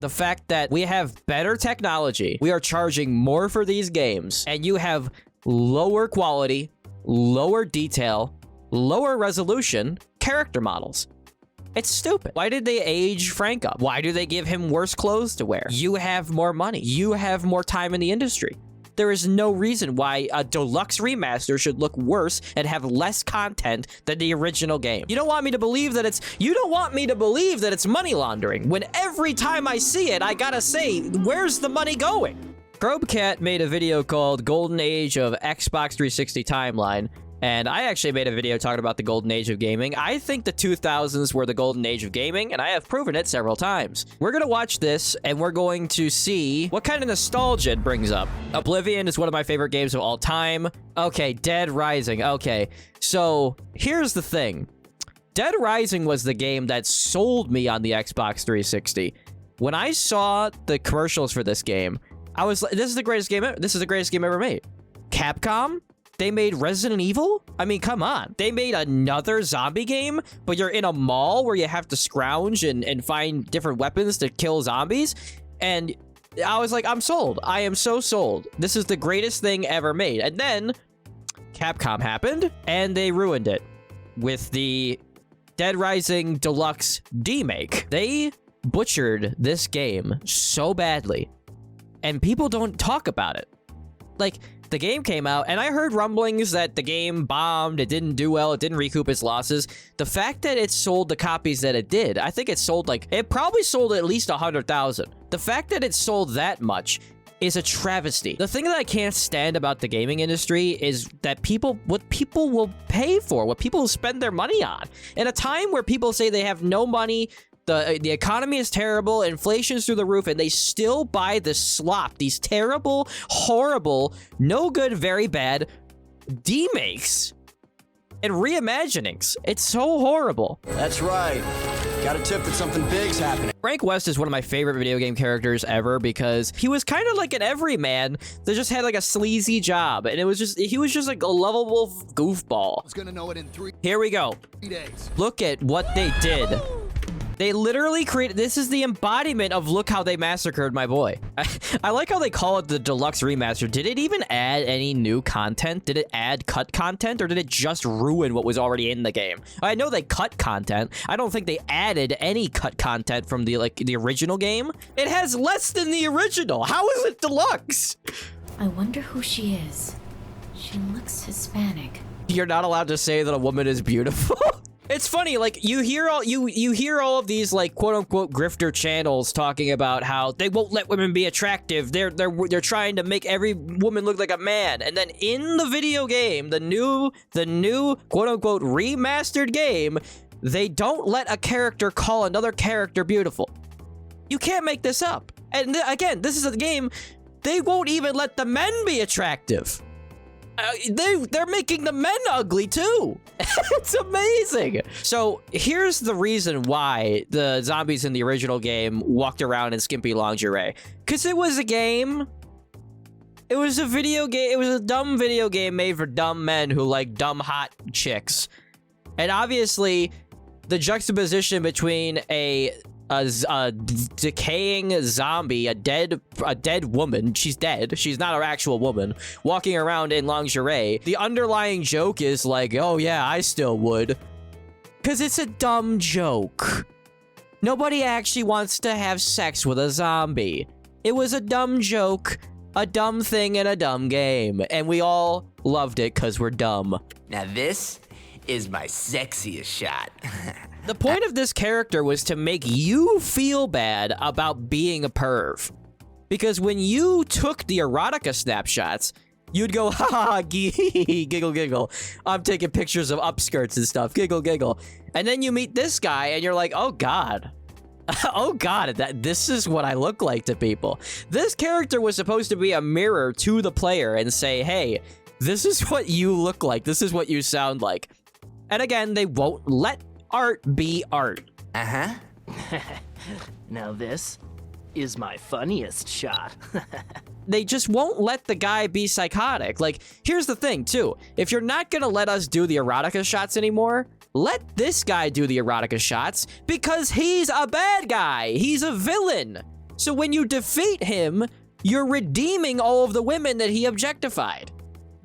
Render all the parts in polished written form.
The fact that we have better technology, we are charging more for these games, and you have lower quality, lower detail, lower resolution character models. It's stupid. Why did they age Frank up? Why do they give him worse clothes to wear? You have more money. You have more time in the industry. There is no reason why a deluxe remaster should look worse and have less content than the original game. You don't want me to believe that it's money laundering, when every time I see it, I gotta say, where's the money going? Probecat made a video called Golden Age of Xbox 360 Timeline, and I actually made a video talking about the golden age of gaming. I think the 2000s were the golden age of gaming, and I have proven it several times. We're gonna watch this, and we're going to see what kind of nostalgia it brings up. Oblivion is one of my favorite games of all time. Okay, Dead Rising. Okay, so here's the thing. Dead Rising was the game that sold me on the Xbox 360. When I saw the commercials for this game, I was like, this is the greatest game ever. This is the greatest game ever made. Capcom? They made Resident Evil? I mean, come on. They made another zombie game, but you're in a mall where you have to scrounge and find different weapons to kill zombies. And I was like, I'm sold. I am so sold. This is the greatest thing ever made. And then Capcom happened, and they ruined it with the Dead Rising Deluxe D-Make. They butchered this game so badly, and people don't talk about it. Like, the game came out, and I heard rumblings that the game bombed, it didn't do well, it didn't recoup its losses. The fact that it sold the copies that it did, I think it sold it probably sold at least 100,000. The fact that it sold that much is a travesty. The thing that I can't stand about the gaming industry is that what people will pay for, what people spend their money on. In a time where people say they have no money, the economy is terrible, inflation's through the roof, and they still buy this slop, these terrible, horrible, no good, very bad D-makes and reimaginings. It's so horrible. That's right. Got a tip that something big's happening. Frank West is one of my favorite video game characters ever because he was kind of like an everyman that just had like a sleazy job, and he was just like a lovable goofball. I was gonna know it in 3 Here we go. days. Look at what they did. They literally created, this is the embodiment of look how they massacred my boy. I like how they call it the deluxe remaster. Did it even add any new content? Did it add cut content, or did it just ruin what was already in the game? I know they cut content. I don't think they added any cut content from the original game. It has less than the original. How is it deluxe? I wonder who she is. She looks Hispanic. You're not allowed to say that a woman is beautiful. It's funny, like, you hear all of these, like, quote-unquote grifter channels talking about how they won't let women be attractive. They're trying to make every woman look like a man. And then in the video game, the new quote-unquote remastered game, they don't let a character call another character beautiful. You can't make this up. And again, this is a game, they won't even let the men be attractive. They're making the men ugly too. It's amazing. So here's the reason why the zombies in the original game walked around in skimpy lingerie. Because it was a game. It was a video game. It was a dumb video game made for dumb men who like dumb hot chicks. And obviously, the juxtaposition between a decaying zombie, a dead woman, she's dead, she's not an actual woman, walking around in lingerie. The underlying joke is like, oh yeah, I still would. Because it's a dumb joke. Nobody actually wants to have sex with a zombie. It was a dumb joke, a dumb thing in a dumb game, and we all loved it because we're dumb. Now this is my sexiest shot. The point of this character was to make you feel bad about being a perv. Because when you took the erotica snapshots, you'd go, ha ha ha, giggle giggle. I'm taking pictures of upskirts and stuff, giggle giggle. And then you meet this guy and you're like, oh God. Oh God, this is what I look like to people. This character was supposed to be a mirror to the player and say, hey, this is what you look like. This is what you sound like. And again, they won't let art be art. Uh-huh. Now this is my funniest shot. They just won't let the guy be psychotic. Like, here's the thing, too. If you're not gonna let us do the erotica shots anymore, let this guy do the erotica shots because he's a bad guy. He's a villain. So when you defeat him, you're redeeming all of the women that he objectified.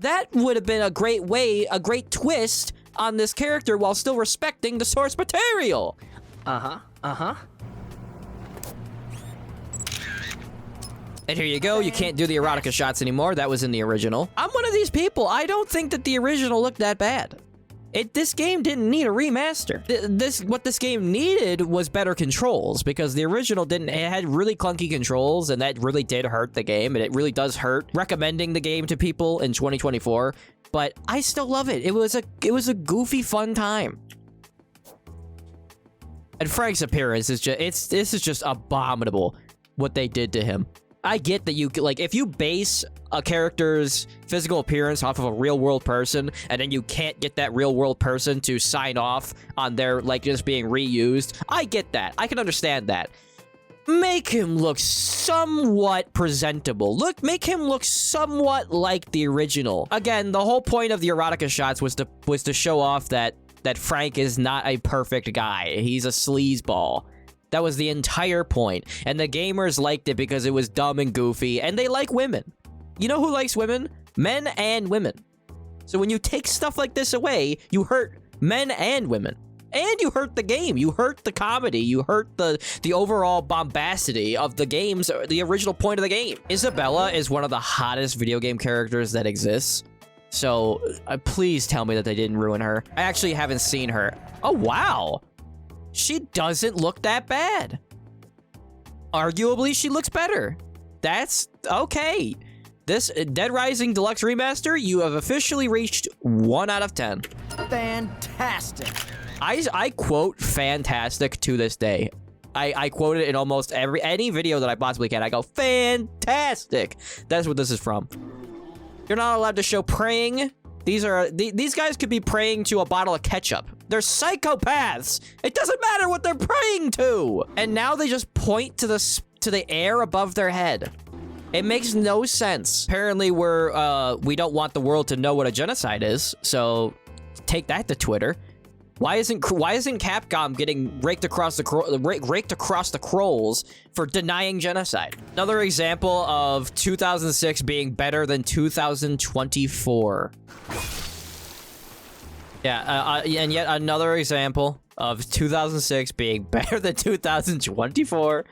That would have been a great way, a great twist on this character while still respecting the source material. Uh-huh. And here you go, you can't do the erotica shots anymore. That was in the original. I'm one of these people. I don't think that the original looked that bad. This game didn't need a remaster. What this game needed was better controls, because the original didn't. It had really clunky controls, and that really did hurt the game, and it really does hurt recommending the game to people in 2024. But I still love it. It was a goofy, fun time. And Frank's appearance is just this is just abominable what they did to him. I get that you like if you base a character's physical appearance off of a real-world person, and then you can't get that real-world person to sign off on their like just being reused. I get that. I can understand that. Make him look somewhat presentable. Make him look somewhat like the original. Again, the whole point of the erotica shots was to show off that Frank is not a perfect guy. He's a sleazeball. That was the entire point. And the gamers liked it because it was dumb and goofy, and they like women. You know who likes women? Men and women. So when you take stuff like this away, you hurt men and women. And you hurt the game. You hurt the comedy. You hurt the overall bombacity of the games, the original point of the game. Isabella is one of the hottest video game characters that exists. So please tell me that they didn't ruin her. I actually haven't seen her. Oh, wow. She doesn't look that bad. Arguably, she looks better. That's okay. This Dead Rising Deluxe Remaster, you have officially reached 1 out of 10. Fantastic. I quote fantastic to this day. I quote it in almost any video that I possibly can. I go, fantastic. That's what this is from. You're not allowed to show praying. These guys could be praying to a bottle of ketchup. They're psychopaths. It doesn't matter what they're praying to. And now they just point to the air above their head. It makes no sense. Apparently, we don't want the world to know what a genocide is. So take that to Twitter. Why isn't Capcom getting raked across the coals for denying genocide? Another example of 2006 being better than 2024. Yeah, and yet another example of 2006 being better than 2024.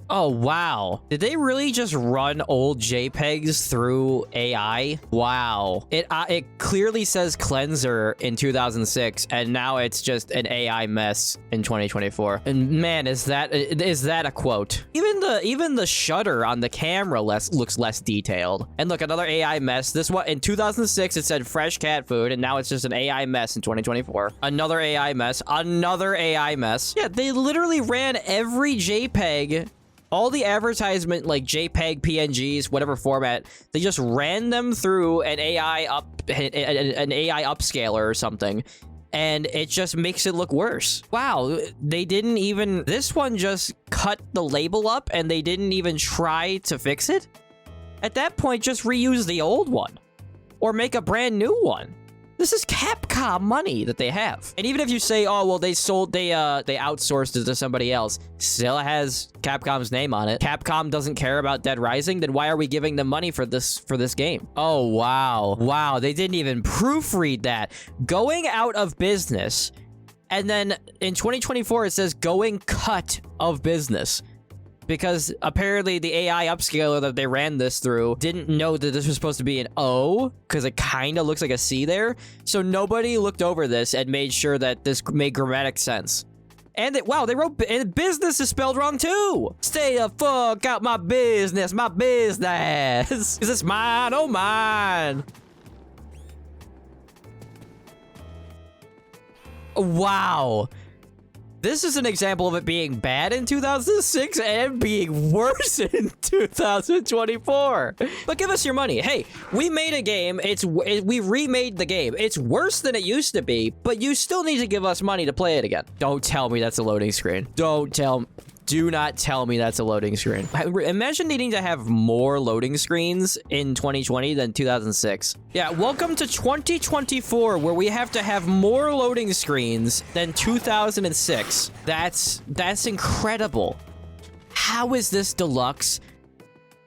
Oh, wow. Did they really just run old JPEGs through AI? Wow. It clearly says cleanser in 2006, and now it's just an AI mess in 2024. And man, is that a quote? Even the shutter on the camera looks less detailed. And look, another AI mess. This one in 2006 it said fresh cat food, and now it's just an AI mess in 2024. Another AI mess. Another AI mess. Yeah, they literally ran every JPEG. All the advertisement, like JPEG, PNGs, whatever format, they just ran them through an AI upscaler or something, and it just makes it look worse. Wow, they didn't even... This one just cut the label up, and they didn't even try to fix it? At that point, just reuse the old one. Or make a brand new one. This is Capcom money that they have. And even if you say, oh, well, they outsourced it to somebody else, still has Capcom's name on it. Capcom doesn't care about Dead Rising, then why are we giving them money for this game? Oh, wow. Wow, they didn't even proofread that. Going out of business. And then in 2024, it says going cut of business. Because apparently the AI upscaler that they ran this through didn't know that this was supposed to be an O, because it kind of looks like a C there. So nobody looked over this and made sure that this made grammatic sense. And wow, they wrote and business is spelled wrong too. Stay the fuck out my business, because it's mine, oh mine. Wow. This is an example of it being bad in 2006 and being worse in 2024. But give us your money. Hey, we made a game. We remade the game. It's worse than it used to be, but you still need to give us money to play it again. Don't tell me that's a loading screen. Do not tell me that's a loading screen. Imagine needing to have more loading screens in 2020 than 2006. Yeah, welcome to 2024, where we have to have more loading screens than 2006. That's incredible. how is this deluxe?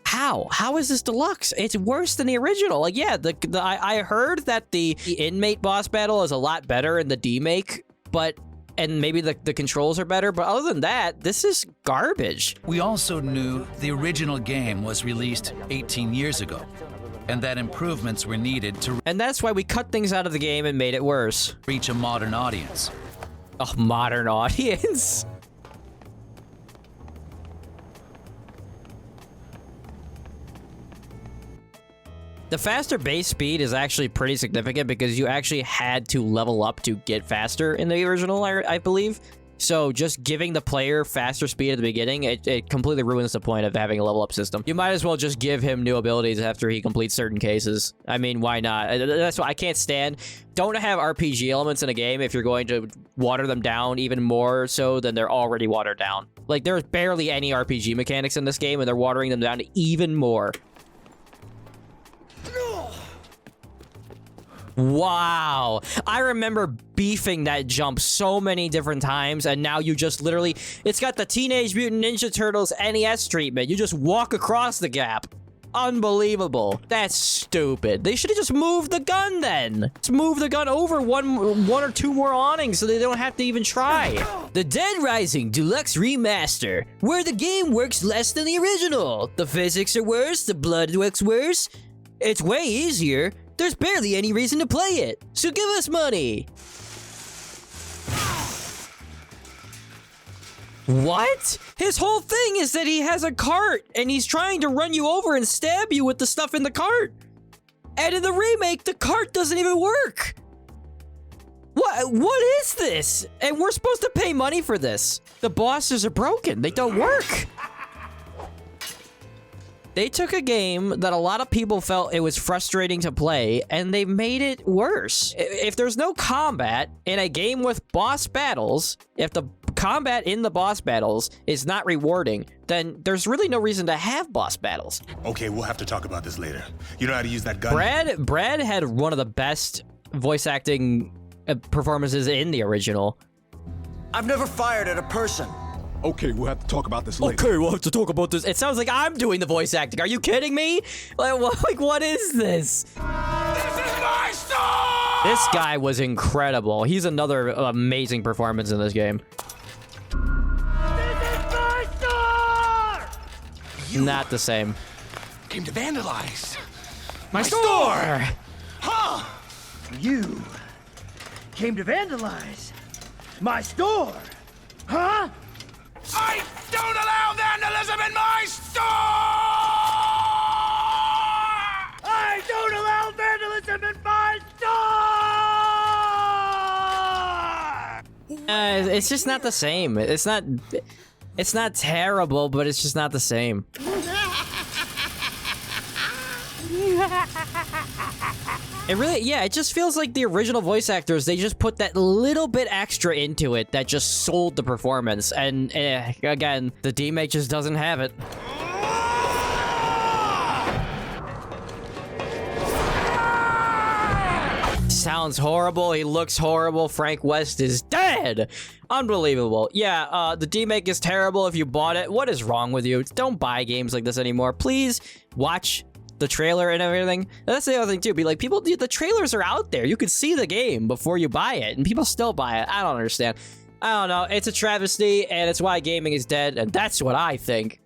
How is this deluxe? It's worse than the original. Like, yeah, I heard that the inmate boss battle is a lot better in the demake, and maybe the controls are better, but other than that, this is garbage. We also knew the original game was released 18 years ago, and that improvements were needed to And that's why we cut things out of the game and made it worse. reach a modern audience. A modern audience? The faster base speed is actually pretty significant because you actually had to level up to get faster in the original, I believe. So just giving the player faster speed at the beginning, it completely ruins the point of having a level up system. You might as well just give him new abilities after he completes certain cases. I mean, why not? That's what I can't stand. Don't have RPG elements in a game if you're going to water them down even more so than they're already watered down. Like, there's barely any RPG mechanics in this game, and they're watering them down even more. Wow. I remember beefing that jump so many different times, and now you just literally... It's got the Teenage Mutant Ninja Turtles NES treatment. You just walk across the gap. Unbelievable. That's stupid. They should have just moved the gun then. Just move the gun over one or two more awnings so they don't have to even try. The Dead Rising Deluxe Remaster, where the game works less than the original. The physics are worse, the blood looks worse. It's way easier. There's barely any reason to play it, so give us money. What? His whole thing is that he has a cart, and he's trying to run you over and stab you with the stuff in the cart. And in the remake, the cart doesn't even work. What is this? And we're supposed to pay money for this. The bosses are broken. They don't work. They took a game that a lot of people felt it was frustrating to play, and they made it worse. If there's no combat in a game with boss battles, if the combat in the boss battles is not rewarding, then there's really no reason to have boss battles. Okay, we'll have to talk about this later. You know how to use that gun? Brad had one of the best voice acting performances in the original. I've never fired at a person. Okay, we'll have to talk about this later. Okay, we'll have to talk about this. It sounds like I'm doing the voice acting. Are you kidding me? What is this? This is my store! This guy was incredible. He's another amazing performance in this game. This is my store! Not the same. Came to vandalize. My store! Huh? You came to vandalize my store, huh? I don't allow vandalism in my store! I don't allow vandalism in my store! It's just not the same. It's not terrible, but it's just not the same. It really, yeah, it just feels like the original voice actors, they just put that little bit extra into it that just sold the performance. And again, the demake just doesn't have it. Sounds horrible. He looks horrible. Frank West is dead. Unbelievable. Yeah, the demake is terrible if you bought it. What is wrong with you? Don't buy games like this anymore. Please watch the trailer and everything. That's the other thing too. Be like, people, the trailers are out there. You could see the game before you buy it, and people still buy it. I don't understand. I don't know. It's a travesty, and it's why gaming is dead, and that's what I think.